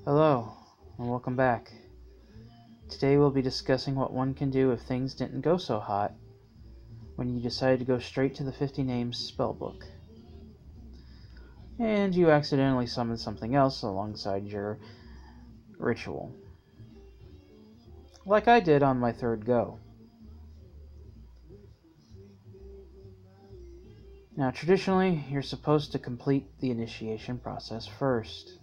Hello, and welcome back. Today we'll be discussing what one can do if things didn't go so hot when you decided to go straight to the 50 names spellbook, and you accidentally summoned something else alongside your ritual, like I did on my third go. Now, traditionally, you're supposed to complete the initiation process first.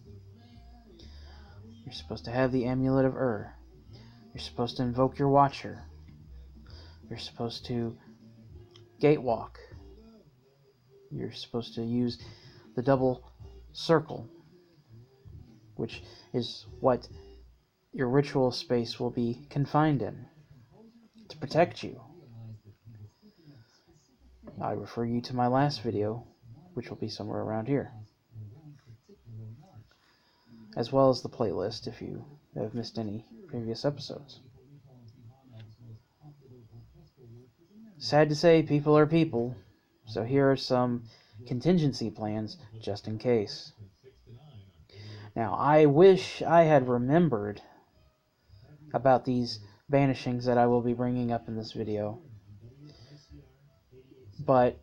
You're supposed to have the Amulet of Ur. You're supposed to invoke your Watcher. You're supposed to gatewalk. You're supposed to use the double circle, which is what your ritual space will be confined in, to protect you. I refer you to my last video, which will be somewhere around here, as well as the playlist if you have missed any previous episodes. Sad to say, people are people, so here are some contingency plans just in case. Now, I wish I had remembered about these banishings that I will be bringing up in this video, but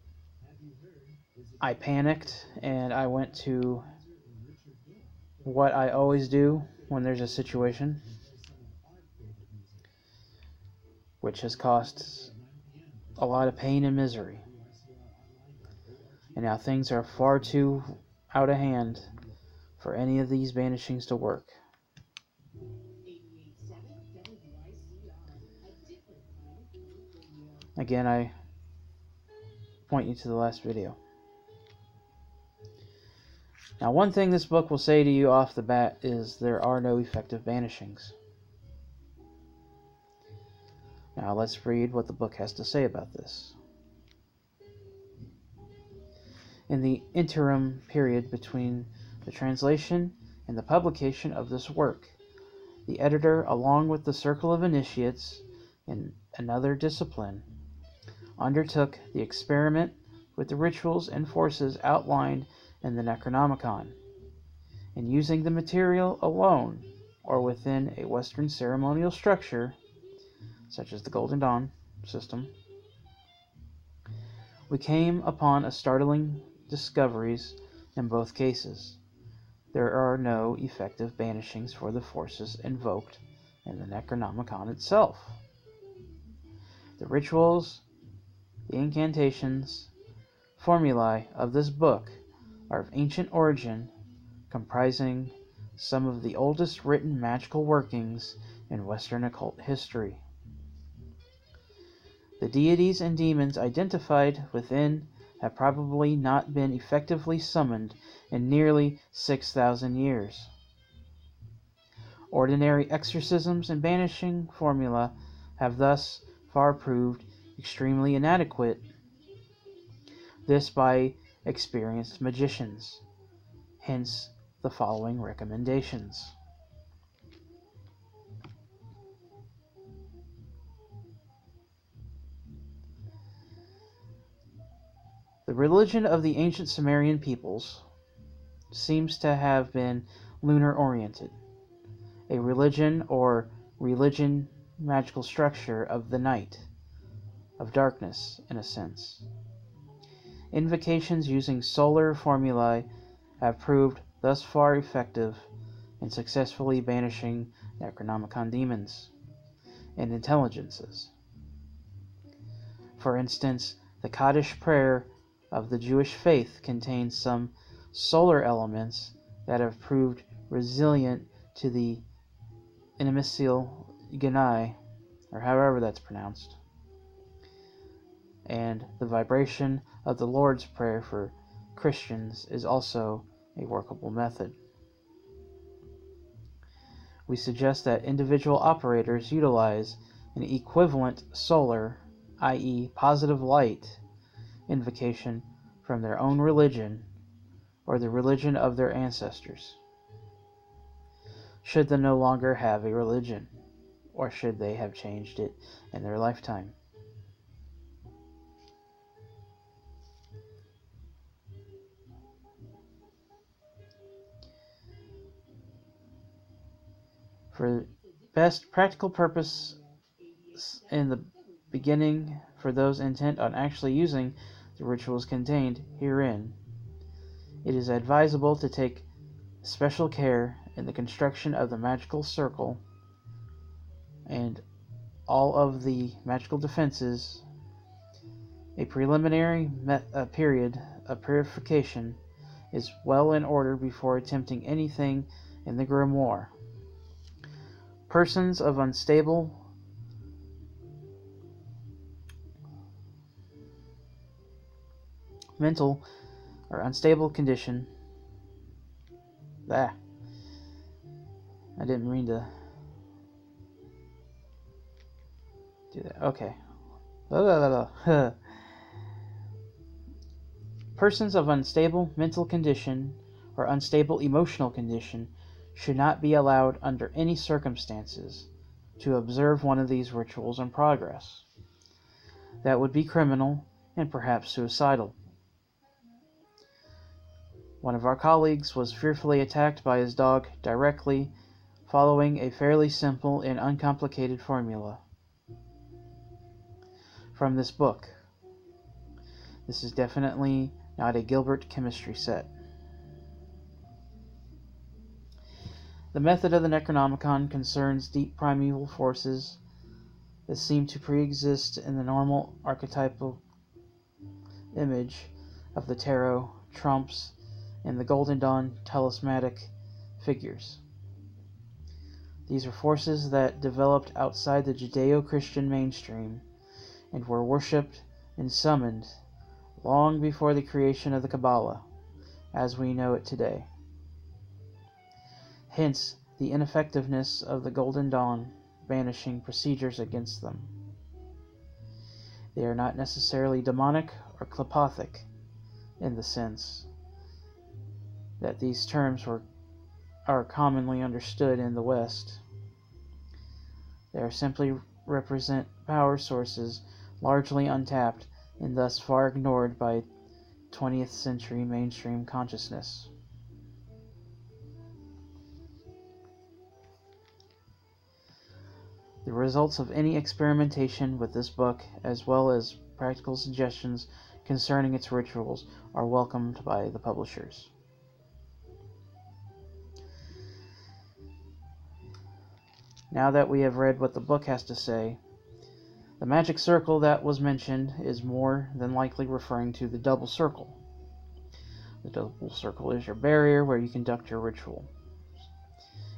I panicked and I went to what I always do when there's a situation, which has caused a lot of pain and misery. And now things are far too out of hand for any of these banishings to work. Again, I point you to the last video. Now, one thing this book will say to you off the bat is there are no effective banishings. Now, let's read what the book has to say about this. In the interim period between the translation and the publication of this work, the editor, along with the Circle of Initiates in another discipline, undertook the experiment with the rituals and forces outlined in the Necronomicon, and using the material alone or within a Western ceremonial structure, such as the Golden Dawn system, we came upon a startling discoveries in both cases. There are no effective banishings for the forces invoked in the Necronomicon itself. The rituals, the incantations, formulae of this book are of ancient origin, comprising some of the oldest written magical workings in Western occult history. The deities and demons identified within have probably not been effectively summoned in nearly 6,000 years. Ordinary exorcisms and banishing formula have thus far proved extremely inadequate, this by experienced magicians, hence the following recommendations. The religion of the ancient Sumerian peoples seems to have been lunar-oriented, a religion or religion magical structure of the night, of darkness in a sense. Invocations using solar formulae have proved thus far effective in successfully banishing Necronomicon demons and intelligences. For instance, the Kaddish prayer of the Jewish faith contains some solar elements that have proved resilient to the Inimicil Genai, or however that's pronounced, and the vibration of the Lord's Prayer for Christians is also a workable method. We suggest that individual operators utilize an equivalent solar, i.e. positive light, invocation from their own religion or the religion of their ancestors, should they no longer have a religion, or should they have changed it in their lifetime. For best practical purpose in the beginning, for those intent on actually using the rituals contained herein, it is advisable to take special care in the construction of the magical circle and all of the magical defenses. A preliminary period of purification is well in order before attempting anything in the grimoire. Persons of unstable mental or unstable condition. I didn't mean to do that. Okay. Persons of unstable mental condition or unstable emotional condition should not be allowed under any circumstances to observe one of these rituals in progress. That would be criminal and perhaps suicidal. One of our colleagues was fearfully attacked by his dog directly following a fairly simple and uncomplicated formula from this book. This is definitely not a Gilbert chemistry set. The method of the Necronomicon concerns deep primeval forces that seem to pre-exist in the normal archetypal image of the tarot, trumps, and the Golden Dawn talismanic figures. These are forces that developed outside the Judeo-Christian mainstream and were worshipped and summoned long before the creation of the Kabbalah, as we know it today. Hence, the ineffectiveness of the Golden Dawn banishing procedures against them. They are not necessarily demonic or qlipothic in the sense that these terms are commonly understood in the West. They are simply represent power sources largely untapped and thus far ignored by 20th century mainstream consciousness. The results of any experimentation with this book, as well as practical suggestions concerning its rituals, are welcomed by the publishers. Now that we have read what the book has to say, the magic circle that was mentioned is more than likely referring to the double circle. The double circle is your barrier where you conduct your ritual.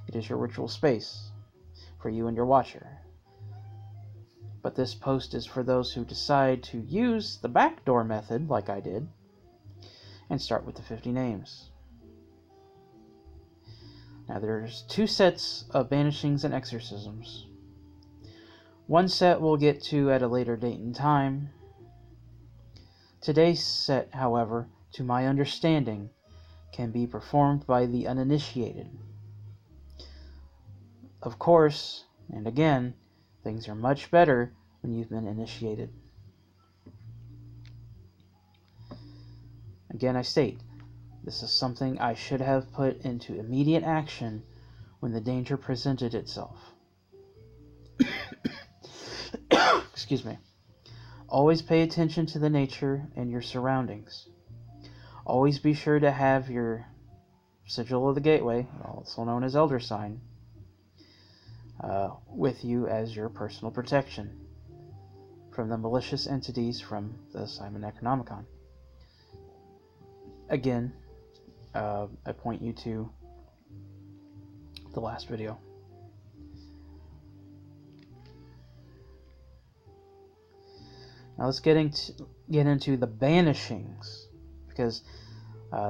It is your ritual space for you and your watcher. But this post is for those who decide to use the backdoor method, like I did, and start with the 50 names. Now there's 2 sets of banishings and exorcisms. One set we'll get to at a later date and time. Today's set, however, to my understanding, can be performed by the uninitiated. Of course, and again, things are much better when you've been initiated. Again, I state, this is something I should have put into immediate action when the danger presented itself. Excuse me. Always pay attention to the nature and your surroundings. Always be sure to have your sigil of the gateway, also known as elder sign, with you as your personal protection from the malicious entities from the Simon Necronomicon. Again, I point you to the last video. Now let's get into the banishings, because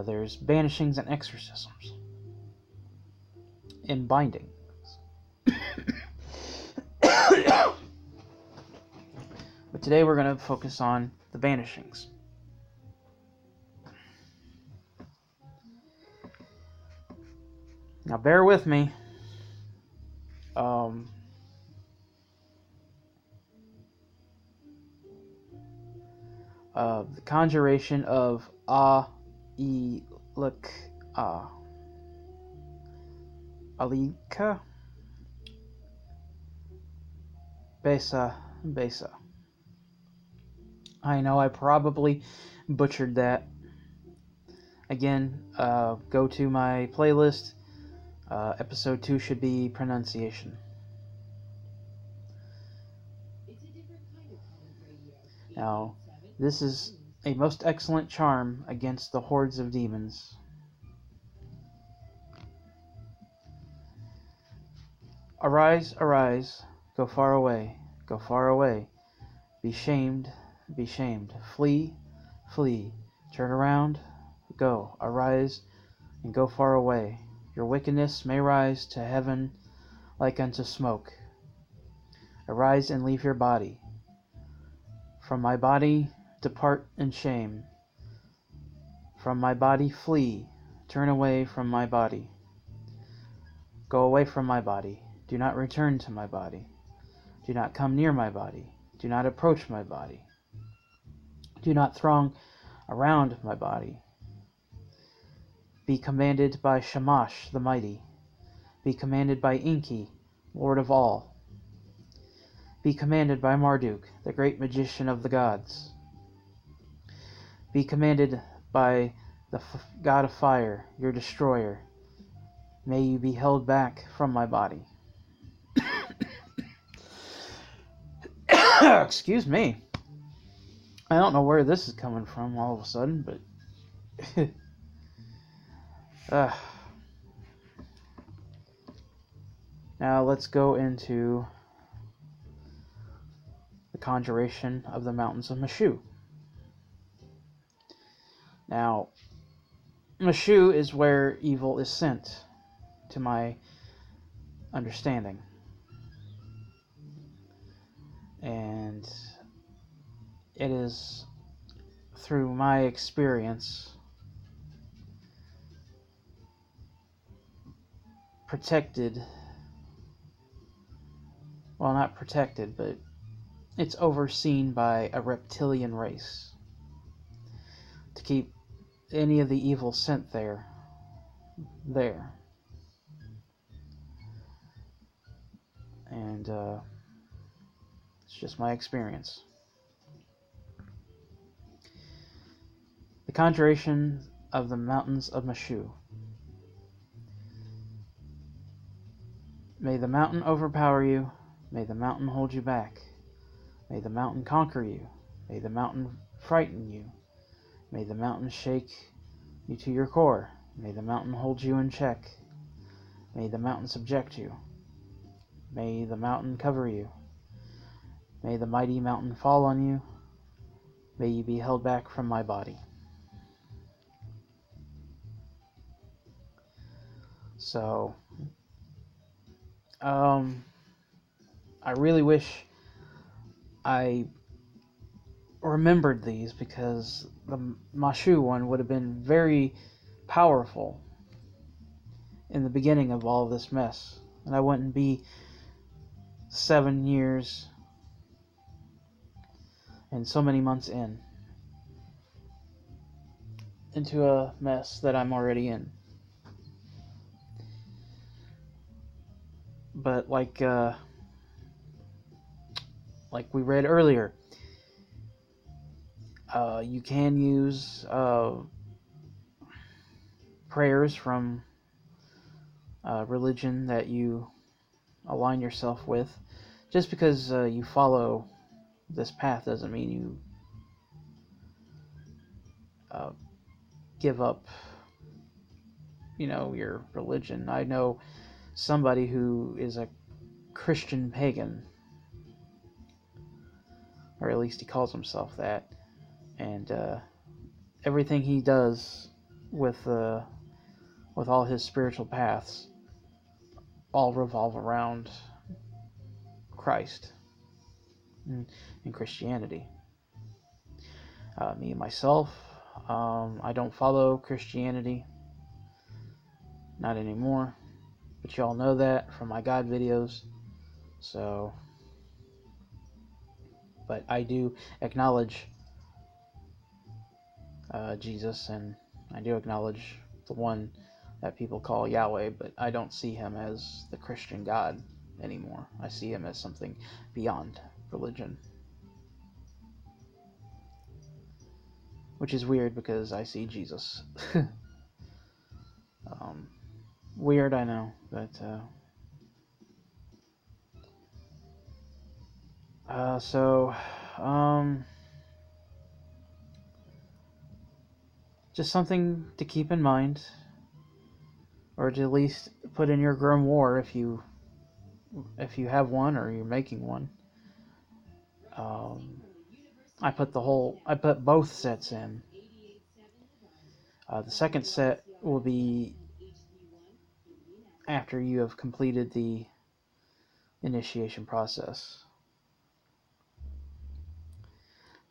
there's banishings and exorcisms and bindings. But today we're going to focus on the banishings. Now bear with me. The conjuration of Alika. Besa, Besa. I know I probably butchered that. Again, go to my playlist. Episode 2 should be pronunciation. Now, this is a most excellent charm against the hordes of demons. Arise, arise, go far away, go far away. Be shamed, be shamed. Flee, flee. Turn around, go. Arise and go far away. Your wickedness may rise to heaven like unto smoke. Arise and leave your body. From my body depart in shame. From my body flee. Turn away from my body. Go away from my body. Do not return to my body. Do not come near my body. Do not approach my body. Do not throng around my body. Be commanded by Shamash the Mighty. Be commanded by Enki, Lord of all. Be commanded by Marduk, the great magician of the gods. Be commanded by the god of fire, your destroyer. May you be held back from my body. Excuse me. I don't know where this is coming from all of a sudden, but... Now let's go into the conjuration of the mountains of Mashu. Now, Mashu is where evil is sent, to my understanding. And it is through my experience protected, well, not protected, but it's overseen by a reptilian race to keep any of the evil sent there. And it's just my experience. The conjuration of the mountains of Mashu. May the mountain overpower you. May the mountain hold you back. May the mountain conquer you. May the mountain frighten you. May the mountain shake you to your core. May the mountain hold you in check. May the mountain subject you. May the mountain cover you. May the mighty mountain fall on you. May you be held back from my body. So, I really wish I remembered these, because the Mashu one would have been very powerful in the beginning of all this mess, and I wouldn't be 7 years and so many months into a mess that I'm already in. But like we read earlier, you can use prayers from religion that you align yourself with. Just because you follow this path doesn't mean you give up, your religion. I know somebody who is a Christian pagan, or at least he calls himself that, and everything he does with all his spiritual paths all revolve around Christ and Christianity. Me, myself, I don't follow Christianity, not anymore, but y'all know that from my God videos. So, but I do acknowledge Jesus, and I do acknowledge the one that people call Yahweh, but I don't see him as the Christian God. anymore. I see him as something beyond religion. Which is weird because I see Jesus. Weird, I know, but just something to keep in mind, or to at least put in your grimoire if you have one or you're making one. I put both sets in. The second set will be after you have completed the initiation process,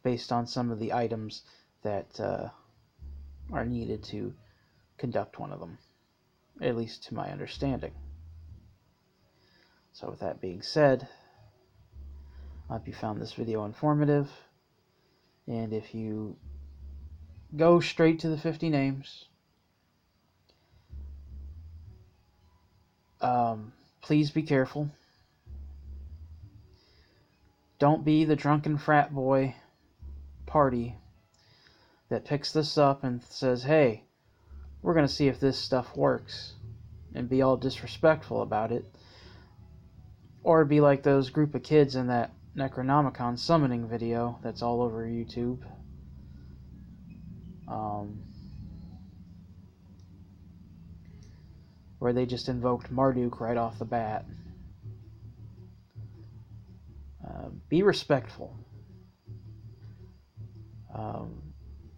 based on some of the items that are needed to conduct one of them, at least to my understanding. So with that being said, I hope you found this video informative, and if you go straight to the 50 names, please be careful. Don't be the drunken frat boy party that picks this up and says, hey, we're going to see if this stuff works, and be all disrespectful about it. Or be like those group of kids in that Necronomicon summoning video that's all over YouTube. Where they just invoked Marduk right off the bat. Be respectful.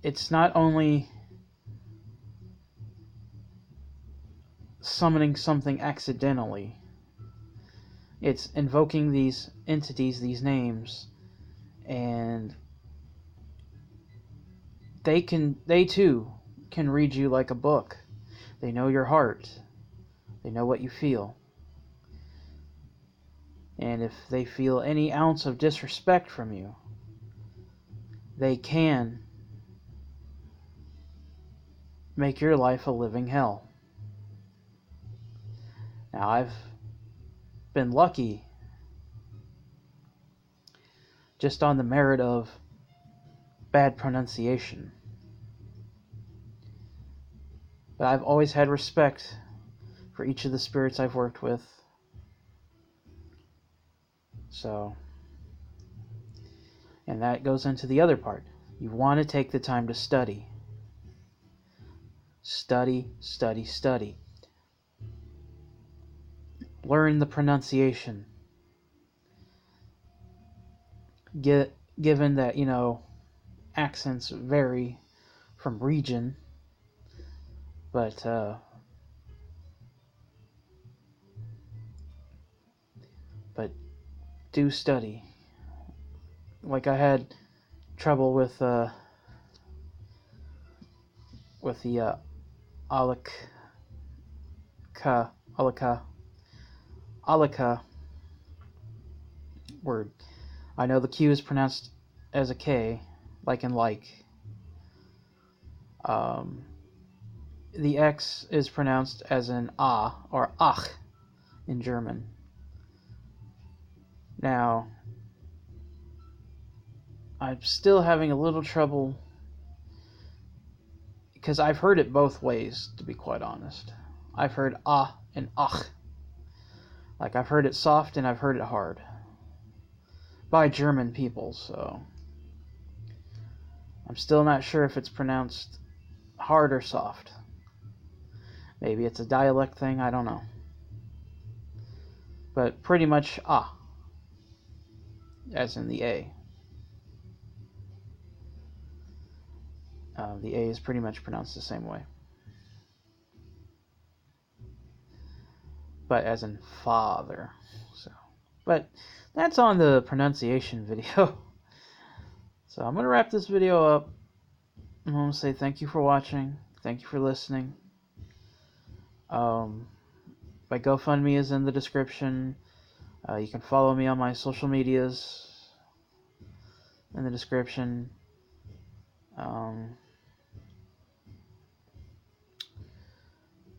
It's not only summoning something accidentally, it's invoking these entities, these names, and they too can read you like a book. They know your heart. They know what you feel. And if they feel any ounce of disrespect from you, they can make your life a living hell. Now, I've been lucky just on the merit of bad pronunciation. But I've always had respect for each of the spirits I've worked with. So, and that goes into the other part. You want to take the time to study. Study, study, study. Learn the pronunciation. Given that, accents vary from region, but do study. Like I had trouble with the Alaka word. I know the Q is pronounced as a K, like in like. The X is pronounced as an A, or Ach, in German. Now, I'm still having a little trouble, because I've heard it both ways, to be quite honest. I've heard ah and ach. Like, I've heard it soft and I've heard it hard. By German people, so I'm still not sure if it's pronounced hard or soft. Maybe it's a dialect thing, I don't know. But pretty much ah, as in the A. The A is pretty much pronounced the same way. But as in father. So, but that's on the pronunciation video. So I'm going to wrap this video up. I'm going to say thank you for watching. Thank you for listening. My GoFundMe is in the description. You can follow me on my social medias in the description.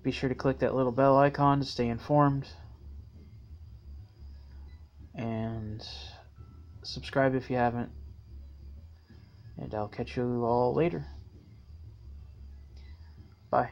Be sure to click that little bell icon to stay informed. subscribe if you haven't, and I'll catch you all later. Bye.